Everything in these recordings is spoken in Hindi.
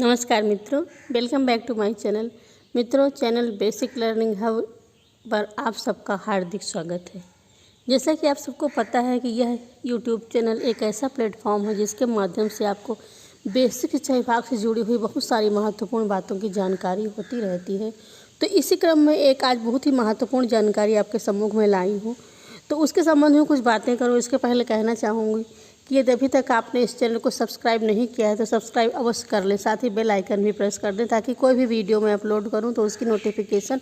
नमस्कार मित्रों, welcome back to my channel. मित्रों, चैनल बेसिक लर्निंग हब पर आप सबका हार्दिक स्वागत है। जैसा कि आप सबको पता है कि यह यूट्यूब चैनल एक ऐसा प्लेटफॉर्म है जिसके माध्यम से आपको बेसिक शिक्षा विभाग से जुड़ी हुई बहुत सारी महत्वपूर्ण बातों की जानकारी होती रहती है। तो इसी क्रम में एक आज बहुत ही महत्वपूर्ण जानकारी आपके सम्मुख में लाई हूँ, तो उसके संबंध में कुछ बातें करूँ। इसके पहले कहना चाहूँगी कि यदि अभी तक आपने इस चैनल को सब्सक्राइब नहीं किया है तो सब्सक्राइब अवश्य कर लें, साथ ही बेल आइकन भी प्रेस कर दें ताकि कोई भी वीडियो मैं अपलोड करूं तो उसकी नोटिफिकेशन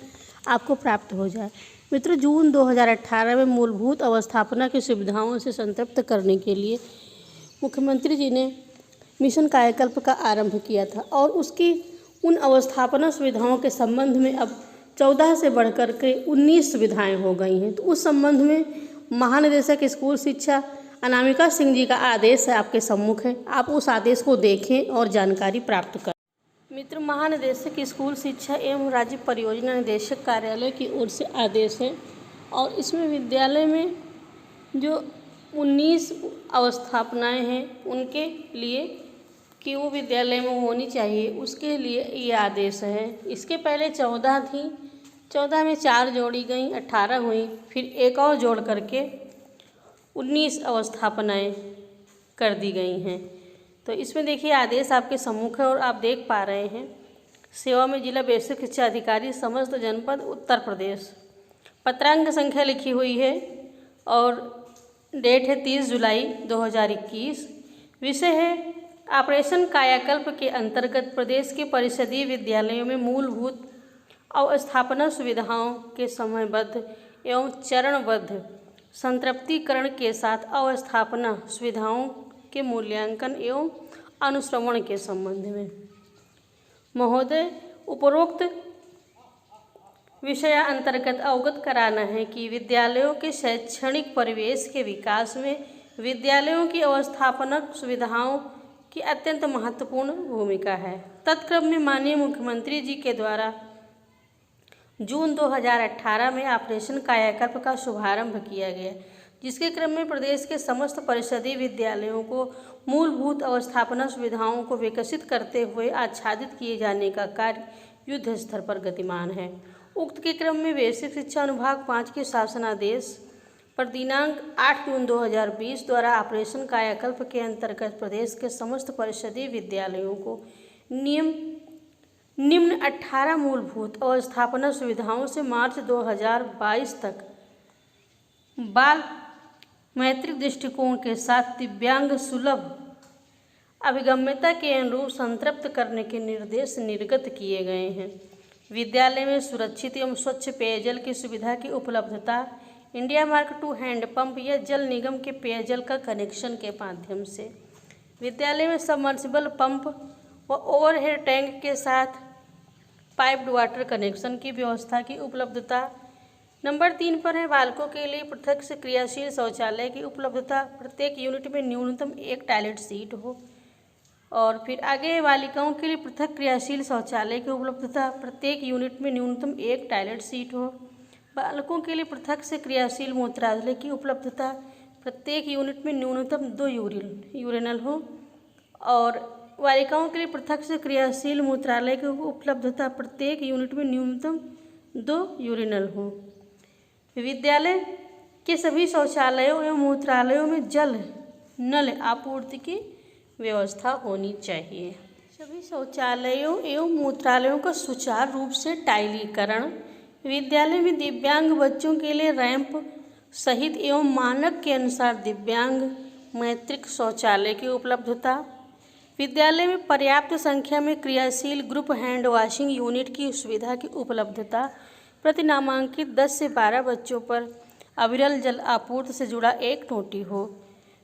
आपको प्राप्त हो जाए। मित्रों, जून 2018 में मूलभूत अवस्थापना की सुविधाओं से संतृप्त करने के लिए मुख्यमंत्री जी ने मिशन कायाकल्प का आरंभ किया था और उसकी उन अवस्थापना सुविधाओं के संबंध में अब 14 से बढ़कर के 19 सुविधाएँ हो गई हैं। तो उस संबंध में महानिदेशक स्कूल शिक्षा अनामिका सिंह जी का आदेश है आपके सम्मुख है, आप उस आदेश को देखें और जानकारी प्राप्त करें। मित्र, महानिदेशक स्कूल शिक्षा एवं राज्य परियोजना निदेशक कार्यालय की ओर से आदेश है और इसमें विद्यालय में जो 19 अवस्थापनाएं हैं उनके लिए कि वो विद्यालय में होनी चाहिए, उसके लिए ये आदेश है। इसके पहले 14 थी, 14 में 4 जोड़ी गई, 18 हुई, फिर एक और जोड़ करके 19 अवस्थापनाएँ कर दी गई हैं। तो इसमें देखिए आदेश आपके सम्मुख है और आप देख पा रहे हैं। सेवा में जिला बेसिक शिक्षा अधिकारी समस्त जनपद उत्तर प्रदेश, पत्रांक संख्या लिखी हुई है और डेट है 30 जुलाई 2021। विषय है ऑपरेशन कायाकल्प के अंतर्गत प्रदेश के परिषदीय विद्यालयों में मूलभूत अवस्थापना सुविधाओं के समयबद्ध एवं चरणबद्ध संतृप्तिकरण के साथ अवस्थापना सुविधाओं के मूल्यांकन एवं अनुश्रवण के संबंध में। महोदय, उपरोक्त विषय अंतर्गत अवगत कराना है कि विद्यालयों के शैक्षणिक परिवेश के विकास में विद्यालयों की अवस्थापना सुविधाओं की अत्यंत महत्वपूर्ण भूमिका है। तत्क्रम में माननीय मुख्यमंत्री जी के द्वारा जून 2018 में ऑपरेशन कायाकल्प का शुभारंभ किया गया, जिसके क्रम में प्रदेश के समस्त परिषदीय विद्यालयों को मूलभूत अवस्थापना सुविधाओं को विकसित करते हुए आच्छादित किए जाने का कार्य युद्ध स्तर पर गतिमान है। उक्त के क्रम में बेसिक शिक्षा अनुभाग 5 के शासनादेश पर दिनांक 8 जून 2020 द्वारा ऑपरेशन कायाकल्प के अंतर्गत प्रदेश के समस्त परिषदीय विद्यालयों को निम्न 18 मूलभूत अवस्थापना सुविधाओं से मार्च 2022 तक बाल मैत्रिक दृष्टिकोण के साथ दिव्यांग सुलभ अभिगम्यता के अनुरूप संतृप्त करने के निर्देश निर्गत किए गए हैं। विद्यालय में सुरक्षित एवं स्वच्छ पेयजल की सुविधा की उपलब्धता इंडिया मार्क 2 हैंडपंप या जल निगम के पेयजल का कनेक्शन के माध्यम से, विद्यालय में सबमर्सिबल पंप व ओवरहेड टैंक के साथ पाइप्ड वाटर कनेक्शन की व्यवस्था की उपलब्धता। नंबर 3 पर है बालकों के लिए पृथक से क्रियाशील शौचालय की उपलब्धता, प्रत्येक यूनिट में न्यूनतम 1 टॉयलेट सीट हो। और फिर आगे बालिकाओं के लिए पृथक क्रियाशील शौचालय की उपलब्धता, प्रत्येक यूनिट में न्यूनतम 1 टॉयलेट सीट हो। बालकों के लिए पृथक से क्रियाशील मूत्रालय की उपलब्धता, प्रत्येक यूनिट में न्यूनतम 2 यूरिनल हो। और बालिकाओं के लिए पृथक से क्रियाशील मूत्रालय की उपलब्धता, प्रत्येक यूनिट में न्यूनतम 2 यूरिनल हो। विद्यालय के सभी शौचालयों एवं मूत्रालयों में जल नल आपूर्ति की व्यवस्था होनी चाहिए। सभी शौचालयों एवं मूत्रालयों का सुचारू रूप से टाइलीकरण, विद्यालय में दिव्यांग बच्चों के लिए रैंप सहित एवं मानक के अनुसार दिव्यांग मैत्रिक शौचालय की उपलब्धता, विद्यालय में पर्याप्त संख्या में क्रियाशील ग्रुप हैंड वॉशिंग यूनिट की सुविधा की उपलब्धता, प्रति नामांकित 10 से 12 बच्चों पर अविरल जल आपूर्ति से जुड़ा एक टोटी हो।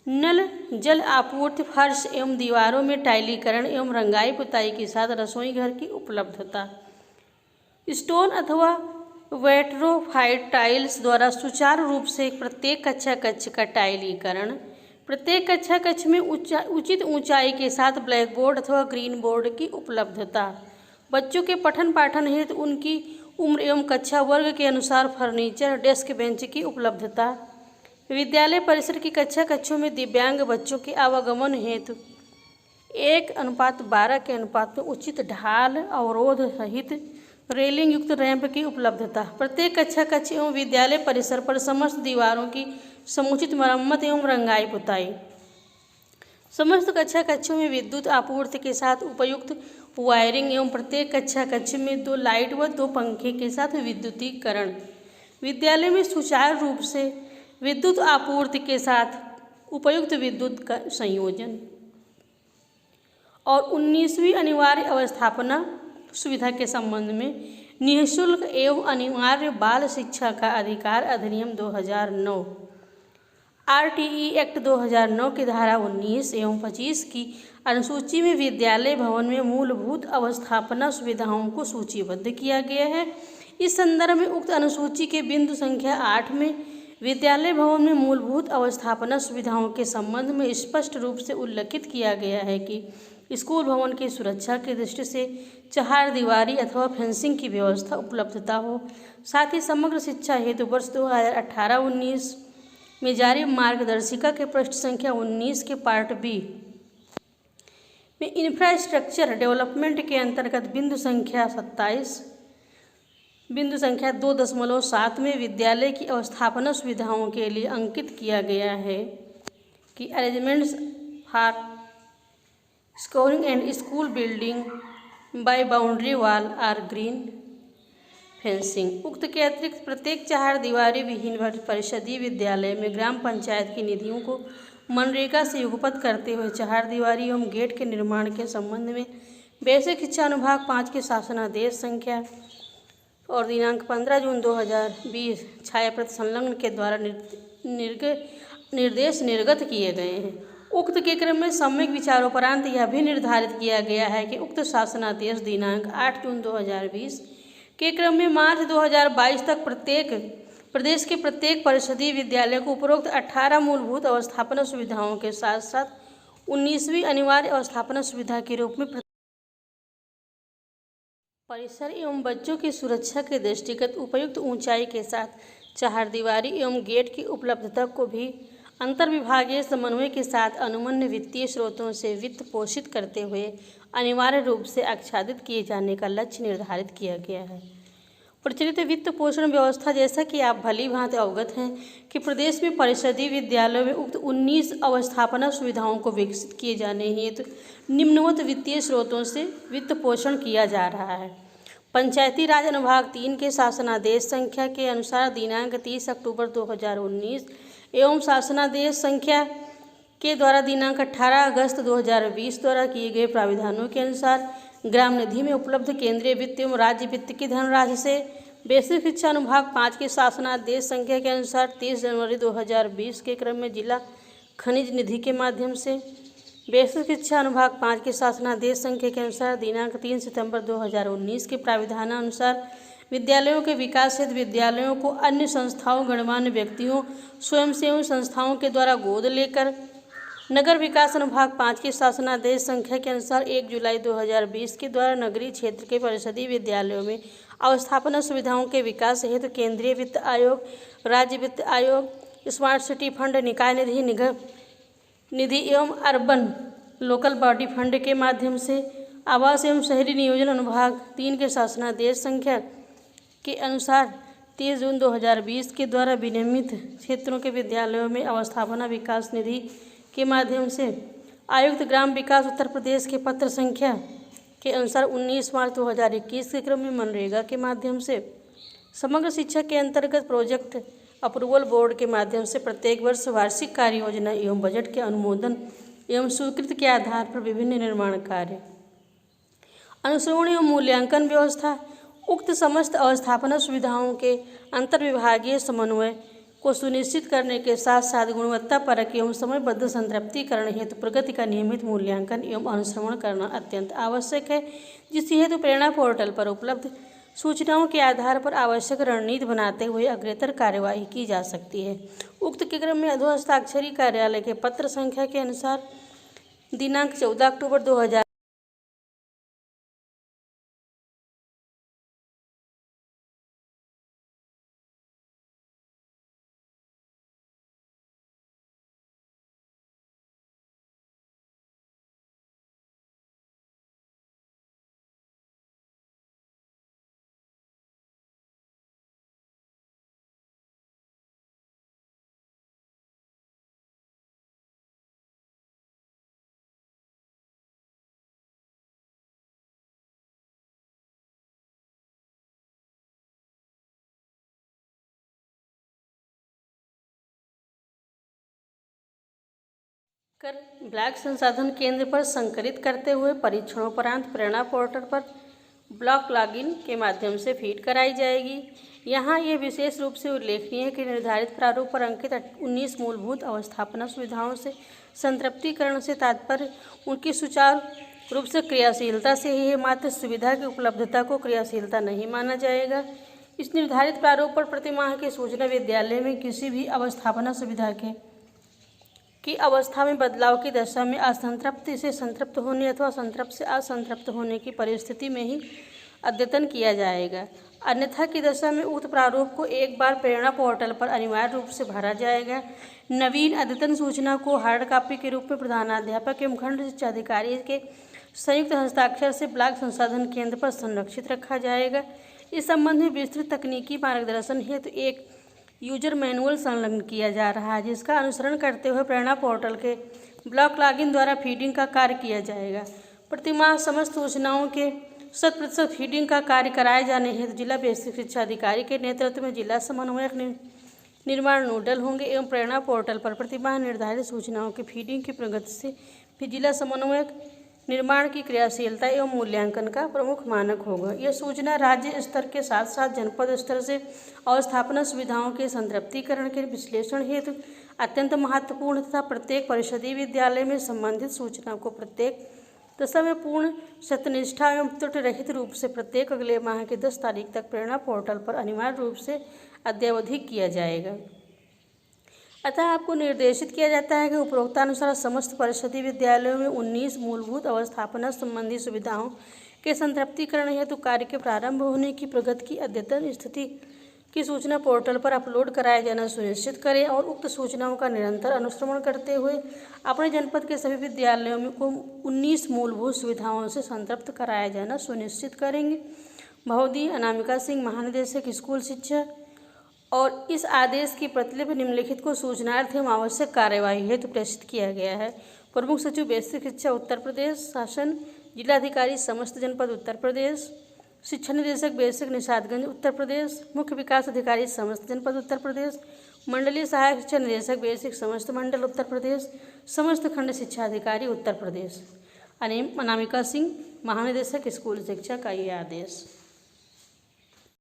नल जल आपूर्ति, फर्श एवं दीवारों में टाइलीकरण एवं रंगाई पुताई के साथ रसोई घर की उपलब्धता, स्टोन अथवा वेट्रोफाइड टाइल्स द्वारा सुचारू रूप से प्रत्येक कक्षा कक्ष का टाइलीकरण, प्रत्येक कक्षा कक्ष में उचित ऊंचाई के साथ ब्लैक बोर्ड अथवा ग्रीन बोर्ड की उपलब्धता, बच्चों के पठन पाठन हेतु उनकी उम्र एवं कक्षा वर्ग के अनुसार फर्नीचर डेस्क बेंच की उपलब्धता, विद्यालय परिसर की कक्षा कक्षों में दिव्यांग बच्चों के आवागमन हेतु 1:12 के अनुपात में उचित ढाल अवरोध सहित रेलिंग युक्त रैंप की उपलब्धता। प्रत्येक कक्षा कक्ष एवं विद्यालय परिसर पर समस्त दीवारों की समुचित मरम्मत एवं रंगाई पुताई। समस्त कक्षा कक्षों में विद्युत आपूर्ति के साथ उपयुक्त वायरिंग एवं प्रत्येक कक्षा कक्ष में 2 लाइट व 2 पंखे के साथ विद्युतीकरण। विद्यालय में सुचारू रूप से विद्युत आपूर्ति के साथ उपयुक्त विद्युत का संयोजन। और 19वीं अनिवार्य अवस्थापना सुविधा के संबंध में निःशुल्क एवं अनिवार्य बाल शिक्षा का अधिकार अधिनियम 2009 RTE एक्ट 2009 की धारा 19 एवं 25 की अनुसूची में विद्यालय भवन में मूलभूत अवस्थापना सुविधाओं को सूचीबद्ध किया गया है। इस संदर्भ में उक्त अनुसूची के बिंदु संख्या 8 में विद्यालय भवन में मूलभूत अवस्थापना सुविधाओं के संबंध में स्पष्ट रूप से उल्लेखित किया गया है कि स्कूल भवन की सुरक्षा की दृष्टि से चहारदीवारी अथवा फेंसिंग की व्यवस्था उपलब्धता हो। साथ ही समग्र शिक्षा हेतु वर्ष 2018-19 में जारी मार्गदर्शिका के पृष्ठ संख्या 19 के पार्ट बी में इंफ्रास्ट्रक्चर डेवलपमेंट के अंतर्गत बिंदु संख्या 27 बिंदु संख्या 2.7 में विद्यालय की अवस्थापना सुविधाओं के लिए अंकित किया गया है कि arrangements for scoring and school building by boundary wall or green fencing. उक्त के अतिरिक्त प्रत्येक चहारदीवारी विहीन परिषदीय विद्यालय में ग्राम पंचायत की निधियों को मनरेगा से युगपत करते हुए चहारदीवारी एवं गेट के निर्माण के संबंध में बेसिक शिक्षा अनुभाग 5 के शासनादेश संख्या और दिनांक 15 जून 2020 छायाप्रति संलग्न के द्वारा निर्देश निर्गत किए गए हैं। उक्त के क्रम में सम्यक विचारोपरांत यह भी निर्धारित किया गया है कि उक्त शासनादेश दिनांक 8 जून 2020 के क्रम में मार्च 2022 तक प्रदेश के प्रत्येक परिषदीय विद्यालय को उपरोक्त 18 मूलभूत अवस्थापना सुविधाओं के साथ साथ 19वीं अनिवार्य अवस्थापना सुविधा के रूप में परिसर एवं बच्चों की सुरक्षा के दृष्टिगत उपयुक्त ऊंचाई के साथ चहारदीवारी एवं गेट की उपलब्धता को भी अंतर्विभागीय समन्वय के साथ अनुमन्य वित्तीय स्रोतों से वित्त पोषित करते हुए अनिवार्य रूप से आच्छादित किए जाने का लक्ष्य निर्धारित किया गया है। प्रचलित वित्त पोषण व्यवस्था, जैसा कि आप भली भांति अवगत हैं कि प्रदेश में परिषदीय विद्यालयों में उक्त 19 अवस्थापना सुविधाओं को विकसित किए जाने हेतु निम्नवत वित्तीय स्रोतों से वित्त पोषण किया जा रहा है। पंचायती राज अनुभाग 3 के शासनादेश संख्या के अनुसार दिनांक 30 अक्टूबर 2019 एवं शासनादेश संख्या के द्वारा दिनांक 18 अगस्त 2020 द्वारा किए गए प्राविधानों के अनुसार ग्राम निधि में उपलब्ध केंद्रीय वित्त एवं राज्य वित्त की धनराशि से बेसिक शिक्षा अनुभाग 5 के शासनादेश संख्या के अनुसार 30 जनवरी 2020 के क्रम में जिला खनिज निधि के माध्यम से बेसिक शिक्षा अनुभाग 5 के शासनादेश संख्या के अनुसार दिनांक 3 सितंबर 2019 के प्राविधानानुसार विद्यालयों के विकास हेतु विद्यालयों को अन्य संस्थाओं, गणमान्य व्यक्तियों, स्वयंसेवी संस्थाओं के द्वारा गोद लेकर नगर विकास अनुभाग 5 के शासनादेश संख्या के अनुसार 1 जुलाई 2020 के द्वारा नगरीय क्षेत्र के परिषदीय विद्यालयों में अवस्थापना सुविधाओं के विकास हेतु केंद्रीय वित्त आयोग, राज्य वित्त आयोग, स्मार्ट सिटी फंड, निकाय निधि एवं अर्बन लोकल बॉडी फंड के माध्यम से आवास एवं शहरी नियोजन अनुभाग 3 के शासनादेश संख्या के अनुसार 30 जून 2020 के द्वारा विनियमित क्षेत्रों के विद्यालयों में अवस्थापना विकास निधि के माध्यम से आयुक्त ग्राम विकास उत्तर प्रदेश के पत्र संख्या के अनुसार 19 मार्च 2021 के क्रम में मनरेगा के माध्यम से समग्र शिक्षा के अंतर्गत प्रोजेक्ट अप्रूवल बोर्ड के माध्यम से प्रत्येक वर्ष वार्षिक कार्य योजना एवं बजट के अनुमोदन एवं स्वीकृति के आधार पर विभिन्न निर्माण कार्य, अनुश्रवण एवं मूल्यांकन व्यवस्था। उक्त समस्त अवस्थापना सुविधाओं के अंतर्विभागीय समन्वय को सुनिश्चित करने के साथ साथ गुणवत्तापरक एवं समयबद्ध संतृप्तिकरण हेतु प्रगति का नियमित मूल्यांकन एवं अनुश्रवण करना अत्यंत आवश्यक है, जिससे हेतु प्रेरणा पोर्टल पर उपलब्ध सूचनाओं के आधार पर आवश्यक रणनीति बनाते हुए अग्रेतर कार्यवाही की जा सकती है। उक्त के क्रम में अधोहस्ताक्षरी कार्यालय के पत्र संख्या के अनुसार दिनांक 14 अक्टूबर 2000 कर ब्लॉक संसाधन केंद्र पर संकलित करते हुए परीक्षणोपरांत प्रेरणा पोर्टल पर ब्लॉक लॉगिन के माध्यम से फीड कराई जाएगी। यहाँ यह विशेष रूप से उल्लेखनीय है कि निर्धारित प्रारूप पर अंकित 19 मूलभूत अवस्थापना सुविधाओं से संतृप्तिकरण से तात्पर्य उनकी सुचारू रूप से क्रियाशीलता से ही है, मात्र सुविधा की उपलब्धता को क्रियाशीलता नहीं माना जाएगा। इस निर्धारित प्रारूप पर प्रतिमाह की सूचना विद्यालय में किसी भी अवस्थापना सुविधा की अवस्था में बदलाव की दशा में असंतृप्ति से संतृप्त होने अथवा संतृप्त से असंतृप्त होने की परिस्थिति में ही अद्यतन किया जाएगा। अन्यथा की दशा में उक्त प्रारूप को एक बार प्रेरणा पोर्टल पर अनिवार्य रूप से भरा जाएगा। नवीन अद्यतन सूचना को हार्ड कॉपी के रूप में प्रधानाध्यापक एवं खंड शिक्षा अधिकारी के संयुक्त हस्ताक्षर से ब्लॉक संसाधन केंद्र पर संरक्षित रखा जाएगा। इस संबंध में विस्तृत तकनीकी मार्गदर्शन हेतु एक यूजर मैनुअल संलग्न किया जा रहा है, जिसका अनुसरण करते हुए प्रेरणा पोर्टल के ब्लॉक लॉगिन द्वारा फीडिंग का कार्य किया जाएगा। प्रतिमाह समस्त सूचनाओं के 100% फीडिंग का कार्य कराए जाने हेतु जिला बेसिक शिक्षा अधिकारी के नेतृत्व में जिला समन्वयक निर्माण नोडल होंगे एवं प्रेरणा पोर्टल पर प्रतिमाह निर्धारित सूचनाओं के फीडिंग की प्रगति से फिर जिला समन्वयक निर्माण की क्रियाशीलता एवं मूल्यांकन का प्रमुख मानक होगा। यह सूचना राज्य स्तर के साथ साथ जनपद स्तर से अवस्थापना सुविधाओं के संतृप्तिकरण के विश्लेषण हेतु अत्यंत महत्वपूर्ण तथा प्रत्येक परिषदीय विद्यालय में संबंधित सूचना को प्रत्येक दशा में पूर्ण सत्यनिष्ठा एवं त्रुटि रहित रूप से प्रत्येक अगले माह की 10 तारीख तक प्रेरणा पोर्टल पर अनिवार्य रूप से अद्यावधिक किया जाएगा। अतः आपको निर्देशित किया जाता है कि उपरोक्तानुसार समस्त परिषदीय विद्यालयों में 19 मूलभूत अवस्थापना संबंधी सुविधाओं के संतृप्तिकरण हेतु कार्य के प्रारंभ होने की प्रगति की अद्यतन स्थिति की सूचना पोर्टल पर अपलोड कराया जाना सुनिश्चित करें और उक्त सूचनाओं का निरंतर अनुश्रवण करते हुए अपने जनपद के सभी विद्यालयों में को 19 मूलभूत सुविधाओं से संतृप्त कराया जाना सुनिश्चित करेंगे। महोदय अनामिका सिंह, महानिदेशक स्कूल शिक्षा। और इस आदेश की प्रतिलिपि निम्नलिखित को सूचनार्थ एवं आवश्यक कार्यवाही हेतु प्रेषित किया गया है। प्रमुख सचिव बेसिक शिक्षा उत्तर प्रदेश शासन, जिलाधिकारी समस्त जनपद उत्तर प्रदेश, शिक्षा निदेशक बेसिक निषादगंज उत्तर प्रदेश, मुख्य विकास अधिकारी समस्त जनपद उत्तर प्रदेश, मंडलीय सहायक शिक्षा निदेशक बेसिक समस्त मंडल उत्तर प्रदेश, समस्त खंड शिक्षा अधिकारी उत्तर प्रदेश। अनामिका सिंह, महानिदेशक स्कूल शिक्षा का ये आदेश।